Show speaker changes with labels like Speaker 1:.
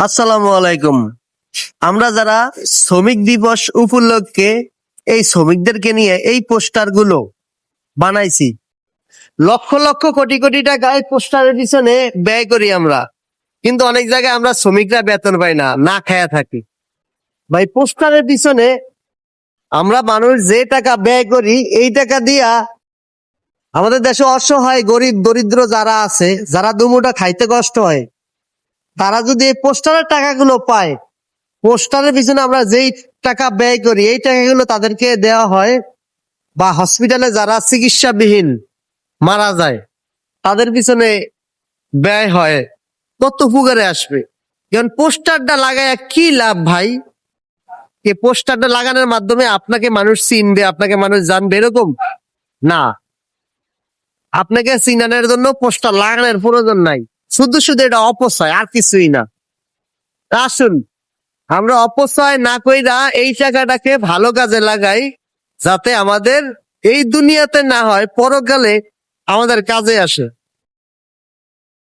Speaker 1: আসসালামু আলাইকুম। আমরা যারা শ্রমিক দিবস উপলক্ষে এই শ্রমিকদেরকে নিয়ে এই পোস্টার গুলো বানাইছি, লক্ষ লক্ষ কোটি কোটি টাকা এই পোস্টারের পিছনে ব্যয় করি আমরা, কিন্তু অনেক জায়গায় আমরা শ্রমিকরা বেতন পাই না, না খায়া থাকি। ভাই, পোস্টারের পিছনে আমরা মানুষ যে টাকা ব্যয় করি, এই টাকা দিয়া আমাদের দেশে অসহায় গরিব দরিদ্র যারা আছে, যারা দুমুঠো খাইতে কষ্ট হয়, তারা যদি এই পোস্টারের টাকাগুলো পায়, পোস্টারের পিছনে আমরা যেই টাকা ব্যয় করি এই টাকাগুলো তাদেরকে দেওয়া হয়, বা হসপিটালে যারা চিকিৎসাবিহীন মারা যায় তাদের পিছনে ব্যয় হয়, কত উপকারে আসবে। যেমন পোস্টারটা লাগায় কি লাভ ভাই? এই পোস্টারটা লাগানোর মাধ্যমে আপনাকে মানুষ চিনবে, আপনাকে মানুষ জানবে এরকম না। আপনাকে চিনানোর জন্য পোস্টার লাগানোর প্রয়োজন নাই, শুধু শুধু এটা অপচয়, আর কিছুই না। আসুন আমরা অপচয় না কইরা এই টাকাটাকে ভালো কাজে লাগাই, যাতে আমাদের এই দুনিয়াতে না হয় পরকালে আমাদের কাজে আসে।